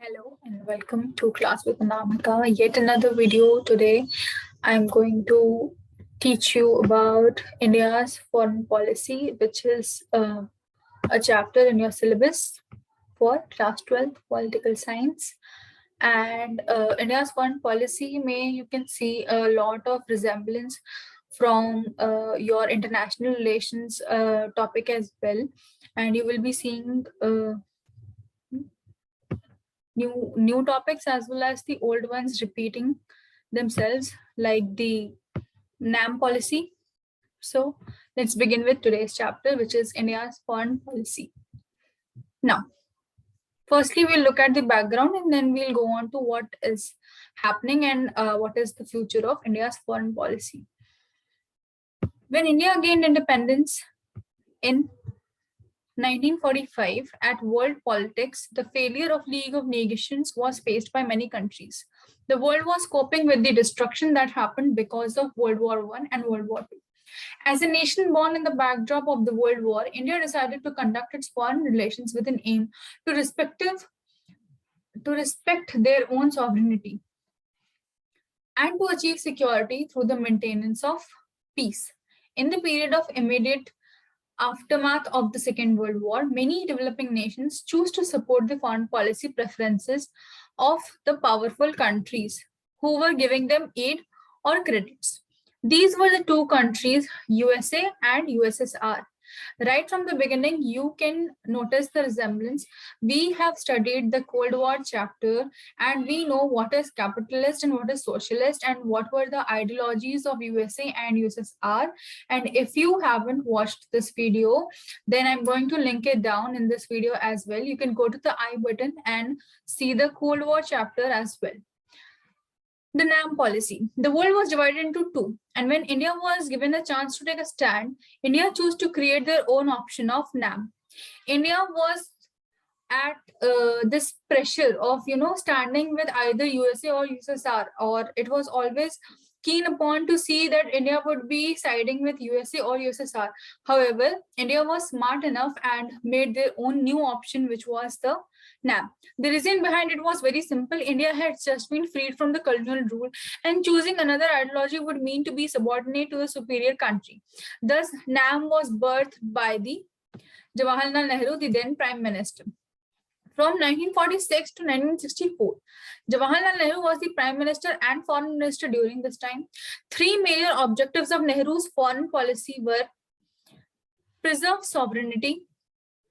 Hello and welcome to Class with Anamika. Yet another video today. I'm going to teach you about India's foreign policy, which is a chapter in your syllabus for class 12 political science. And India's foreign policy you can see a lot of resemblance from your international relations topic as well. And you will be seeing new topics as well as the old ones repeating themselves, like the NAM policy. So let's begin with today's chapter, which is India's foreign policy. Now, firstly, we'll look at the background and then we'll go on to what is happening and what is the future of India's foreign policy. When India gained independence in 1945, at world politics, the failure of League of Nations was faced by many countries. The world was coping with the destruction that happened because of World War I and World War II. As a nation born in the backdrop of the World War, India decided to conduct its foreign relations with an aim to respect their own sovereignty and to achieve security through the maintenance of peace. In the period of immediate aftermath of the Second World War, many developing nations choose to support the foreign policy preferences of the powerful countries who were giving them aid or credits. These were the two countries, USA and USSR. Right from the beginning, you can notice the resemblance. We have studied the Cold War chapter and we know what is capitalist and what is socialist and what were the ideologies of USA and USSR. And if you haven't watched this video, then I'm going to link it down in this video as well. You can go to the I button and see the Cold War chapter as well. The NAM policy. The world was divided into two. And when India was given a chance to take a stand, India chose to create their own option of NAM. India was at this pressure of, standing with either USA or USSR, or it was always keen upon to see that India would be siding with USA or USSR. However, India was smart enough and made their own new option, which was the NAM. The reason behind it was very simple. India had just been freed from the colonial rule, and choosing another ideology would mean to be subordinate to a superior country. Thus, NAM was birthed by the Jawaharlal Nehru, the then Prime Minister. From 1946 to 1964, Jawaharlal Nehru was the Prime Minister and Foreign Minister during this time. Three major objectives of Nehru's foreign policy were preserve sovereignty,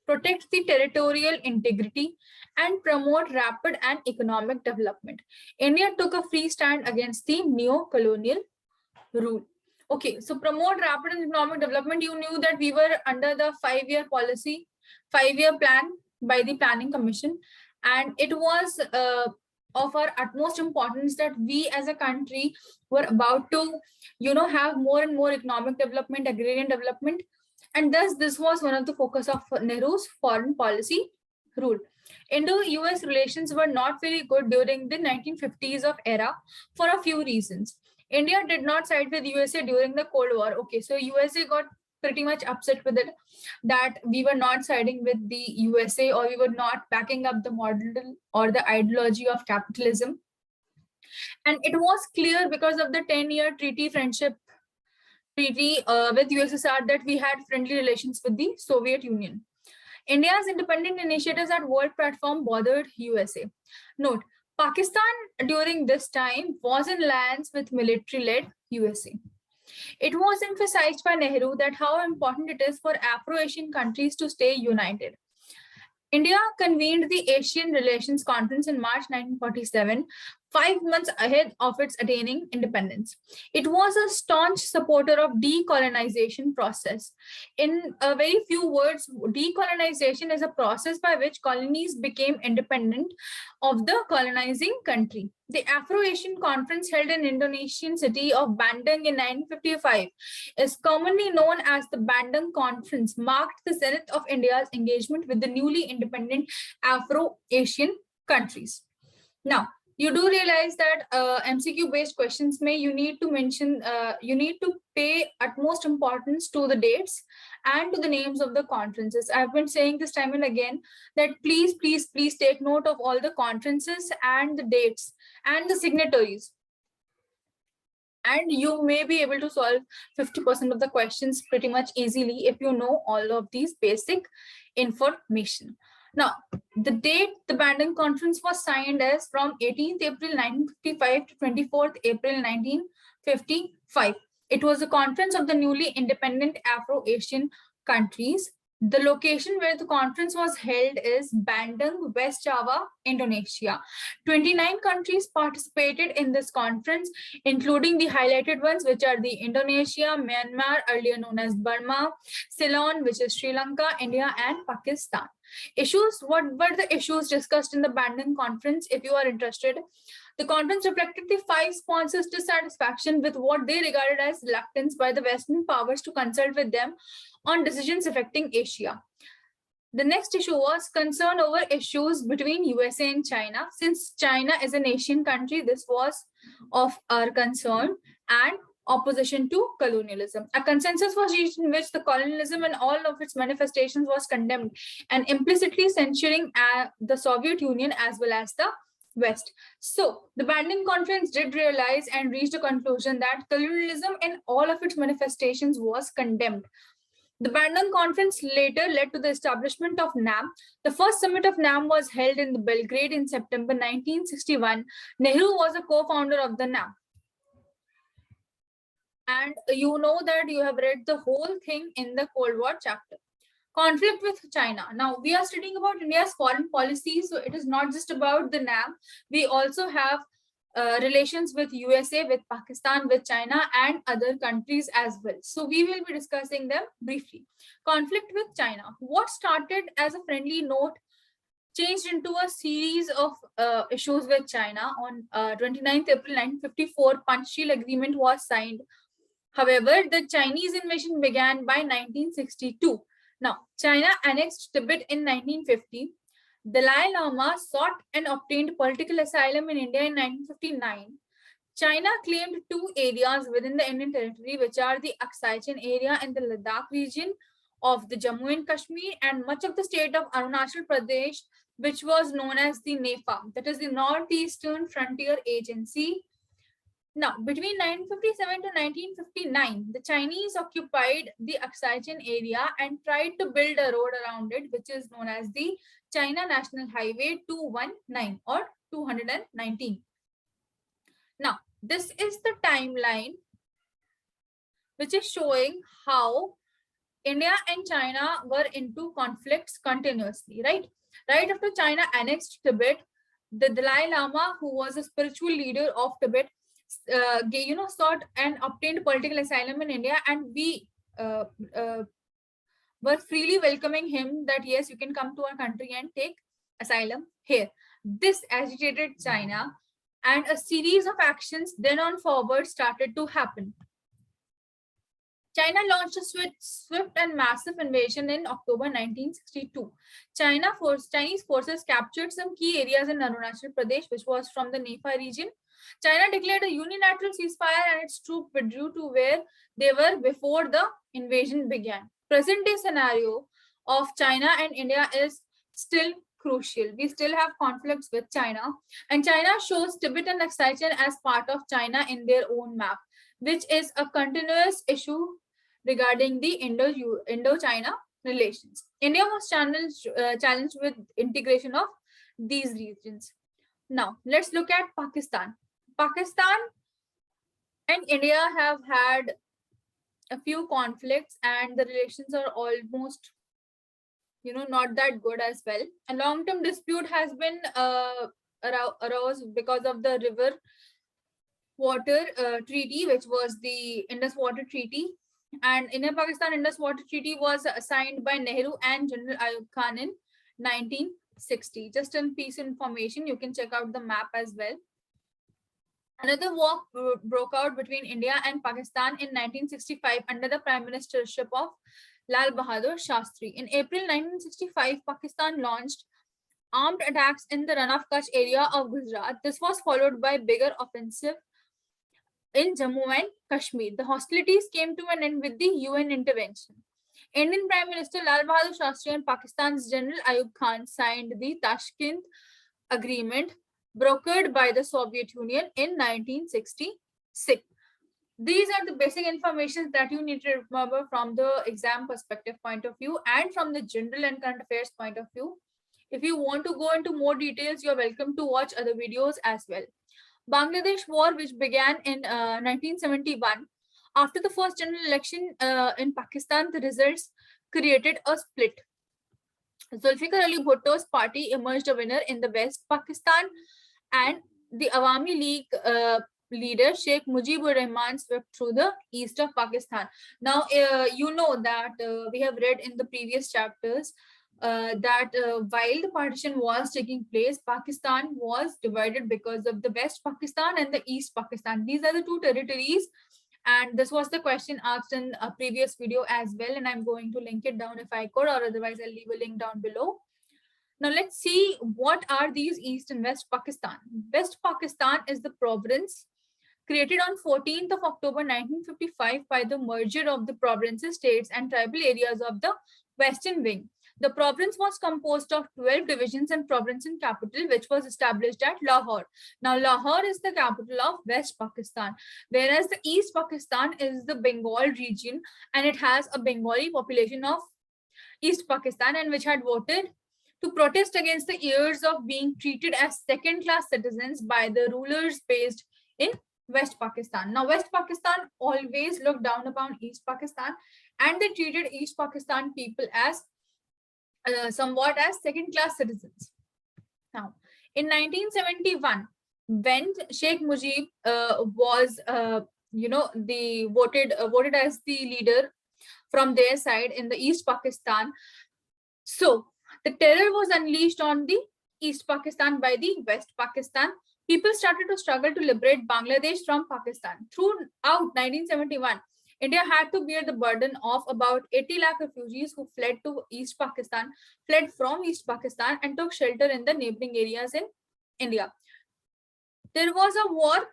protect the territorial integrity, and promote rapid and economic development. India took a free stand against the neo-colonial rule. Okay, so promote rapid and economic development. You knew that we were under the 5-year policy, 5-year plan by the Planning Commission, and it was of our utmost importance that we as a country were about to, have more and more economic development, agrarian development, and thus this was one of the focus of Nehru's foreign policy rule. Indo-US relations were not very good during the 1950s of era for a few reasons. India did not side with USA during the Cold War. Okay, so USA got pretty much upset with it that we were not siding with the USA or we were not backing up the model or the ideology of capitalism. And it was clear because of the 10-year friendship treaty with USSR that we had friendly relations with the Soviet Union. India's independent initiatives at world platform bothered USA. Note, Pakistan during this time was in alliance with military-led USA. It was emphasized by Nehru that how important it is for Afro-Asian countries to stay united. India convened the Asian Relations Conference in March 1947, 5 months ahead of its attaining independence. It was a staunch supporter of decolonization process. In a very few words, decolonization is a process by which colonies became independent of the colonizing country. The Afro-Asian Conference held in Indonesian city of Bandung in 1955 is commonly known as the Bandung Conference, marked the zenith of India's engagement with the newly independent Afro-Asian countries. Now, You do realize that MCQ based questions may you need to mention, you need to pay utmost importance to the dates and to the names of the conferences. I've been saying this time and again that please take note of all the conferences and the dates and the signatories, and you may be able to solve 50% of the questions pretty much easily if you know all of these basic information. Now, the date the Bandung Conference was signed as from 18th April 1955 to 24th April 1955. It was a conference of the newly independent Afro-Asian countries. The location where the conference was held is Bandung, West Java, Indonesia. 29 countries participated in this conference, including the highlighted ones, which are the Indonesia, Myanmar, earlier known as Burma, Ceylon, which is Sri Lanka, India, and Pakistan. Issues, what were the issues discussed in the Bandung Conference? If you are interested, the conference reflected the 5 sponsors' dissatisfaction with what they regarded as reluctance by the Western powers to consult with them on decisions affecting Asia. The next issue was concern over issues between USA and China. Since China is an Asian country, this was of our concern, and opposition to colonialism. A consensus was reached in which the colonialism and all of its manifestations was condemned, and implicitly censuring the Soviet Union as well as the West. So the Bandung Conference did realize and reached a conclusion that colonialism in all of its manifestations was condemned. The Bandung Conference later led to the establishment of NAM. The first summit of NAM was held in Belgrade in September 1961. Nehru was a co-founder of the NAM. And you know that you have read the whole thing in the Cold War chapter. Conflict with China. Now, we are studying about India's foreign policy, so it is not just about the NAM. We also have relations with USA, with Pakistan, with China, and other countries as well. So we will be discussing them briefly. Conflict with China. What started as a friendly note changed into a series of issues with China. On 29th April 1954, Panchsheel Agreement was signed. However, the Chinese invasion began by 1962. Now, China annexed Tibet in 1950. Dalai Lama sought and obtained political asylum in India in 1959. China claimed 2 areas within the Indian territory, which are the Aksai Chin area in the Ladakh region of the Jammu and Kashmir, and much of the state of Arunachal Pradesh, which was known as the NEFA, that is the Northeastern Frontier Agency. Now, between 1957 to 1959, the Chinese occupied the Aksai Chin area and tried to build a road around it, which is known as the China National Highway 219 or 219. Now, this is the timeline which is showing how India and China were into conflicts continuously, right? Right after China annexed Tibet, the Dalai Lama, who was a spiritual leader of Tibet, sought and obtained political asylum in India, and we were freely welcoming him that yes, you can come to our country and take asylum here. This agitated China, and a series of actions then on forward started to happen. China launched a swift and massive invasion in October 1962. Chinese forces captured some key areas in Arunachal Pradesh, which was from the Nepal region. China declared a unilateral ceasefire, and its troops withdrew to where they were before the invasion began. Present-day scenario of China and India is still crucial. We still have conflicts with China, and China shows Tibet and Aksai Chin as part of China in their own map, which is a continuous issue regarding the Indo-China relations. India was challenged with integration of these regions. Now, let's look at Pakistan. Pakistan and India have had a few conflicts, and the relations are almost, not that good as well. A long-term dispute has been arose because of the river water treaty, which was the Indus Water Treaty. And India-Pakistan Indus Water Treaty was signed by Nehru and General Ayub Khan in 1960. Just in piece information, you can check out the map as well. Another war broke out between India and Pakistan in 1965 under the Prime Ministership of Lal Bahadur Shastri. In April 1965, Pakistan launched armed attacks in the Run of Kutch area of Gujarat. This was followed by bigger offensive in Jammu and Kashmir. The hostilities came to an end with the UN intervention. Indian Prime Minister Lal Bahadur Shastri and Pakistan's General Ayub Khan signed the Tashkent Agreement, brokered by the Soviet Union in 1966. These are the basic information that you need to remember from the exam perspective point of view and from the general and current affairs point of view. If you want to go into more details, you're welcome to watch other videos as well. Bangladesh War, which began in 1971. After the first general election in Pakistan, the results created a split. Zulfikar Ali Bhutto's party emerged a winner in the West Pakistan, and the Awami League leader Sheikh Mujibur Rahman swept through the east of Pakistan. Now, you know that we have read in the previous chapters that while the partition was taking place, Pakistan was divided because of the West Pakistan and the East Pakistan. These are the two territories, and this was the question asked in a previous video as well, and I'm going to link it down if I could, or otherwise I'll leave a link down below. Now let's see what are these East and West Pakistan. West Pakistan is the province created on 14th of October 1955 by the merger of the provinces, states and tribal areas of the Western Wing. The province was composed of 12 divisions and province and capital, which was established at Lahore. Now, Lahore is the capital of West Pakistan, whereas the East Pakistan is the Bengal region, and it has a Bengali population of East Pakistan, and which had voted to protest against the years of being treated as second-class citizens by the rulers based in West Pakistan. Now, West Pakistan always looked down upon East Pakistan, and they treated East Pakistan people as somewhat as second-class citizens. Now, in 1971, when Sheikh Mujib was, voted as the leader from their side in the East Pakistan, so the terror was unleashed on the East Pakistan by the West Pakistan. People started to struggle to liberate Bangladesh from Pakistan. Throughout 1971, India had to bear the burden of about 80 lakh refugees who fled from East Pakistan and took shelter in the neighboring areas in India. There was a war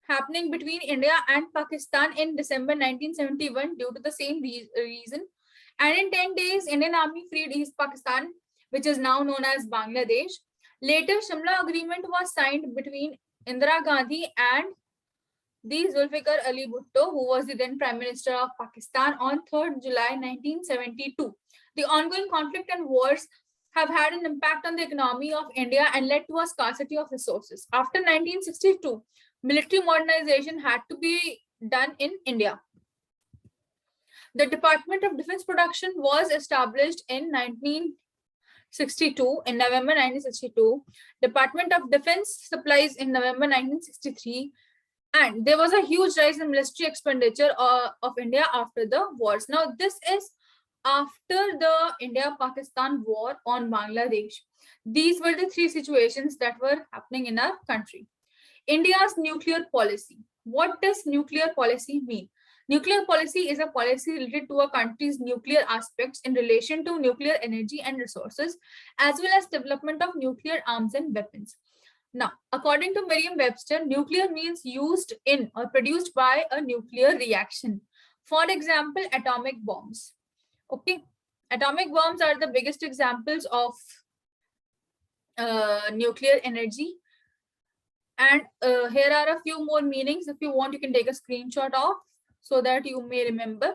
happening between India and Pakistan in December 1971 due to the same reason. And in 10 days, Indian Army freed East Pakistan, which is now known as Bangladesh. Later, Shimla Agreement was signed between Indira Gandhi and the Zulfikar Ali Bhutto, who was the then Prime Minister of Pakistan, on 3rd July 1972. The ongoing conflict and wars have had an impact on the economy of India and led to a scarcity of resources. After 1962, military modernization had to be done in India. The Department of Defense Production was established in November 1962, Department of Defense Supplies in November 1963, and there was a huge rise in military expenditure of India after the wars. Now, this is after the India-Pakistan war on Bangladesh. These were the three situations that were happening in our country. India's nuclear policy. What does nuclear policy mean? Nuclear policy is a policy related to a country's nuclear aspects in relation to nuclear energy and resources, as well as development of nuclear arms and weapons. Now, according to Merriam-Webster, nuclear means used in or produced by a nuclear reaction. For example, atomic bombs. Okay, atomic bombs are the biggest examples of nuclear energy. And here are a few more meanings. If you want, you can take a screenshot of so that you may remember.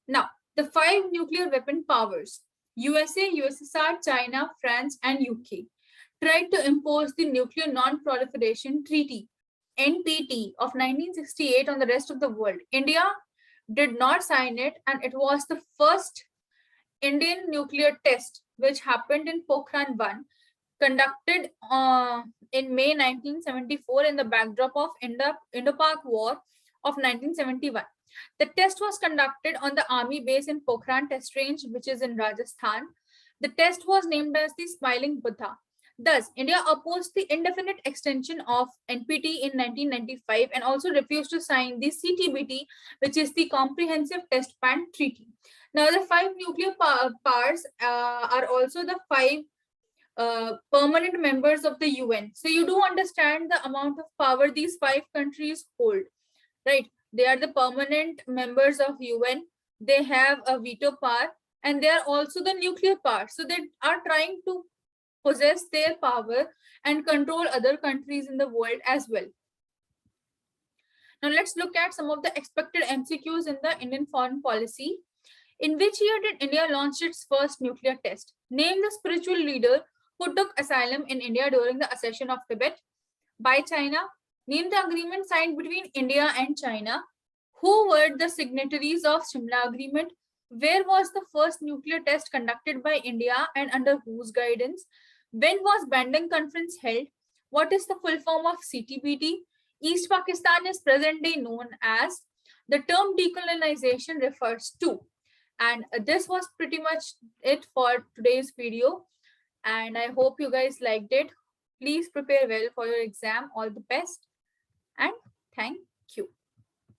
Now, the 5 nuclear weapon powers, USA, USSR, China, France, and UK, tried to impose the Nuclear Non-Proliferation Treaty, NPT, of 1968 on the rest of the world. India did not sign it, and it was the first Indian nuclear test, which happened in Pokhran 1, conducted in May 1974 in the backdrop of Indo-Pak War of 1971. The test was conducted on the army base in Pokhran Test Range, which is in Rajasthan. The test was named as the Smiling Buddha. Thus, India opposed the indefinite extension of NPT in 1995 and also refused to sign the CTBT, which is the Comprehensive Test Ban Treaty. Now, the 5 nuclear powers are also the 5 permanent members of the UN. So you do understand the amount of power these 5 countries hold, right? They are the permanent members of UN. They have a veto power, and they are also the nuclear power. So they are trying to possess their power and control other countries in the world as well. Now let's look at some of the expected MCQs in the Indian foreign policy. In which year did India launch its first nuclear test? Name the spiritual leader who took asylum in India during the accession of Tibet by China. Name the agreement signed between India and China. Who were the signatories of Shimla Agreement? Where was the first nuclear test conducted by India and under whose guidance? When was Bandung Conference held? What is the full form of CTBT? East Pakistan is present day known as. The term decolonization refers to. And this was pretty much it for today's video. And I hope you guys liked it. Please prepare well for your exam. All the best. And thank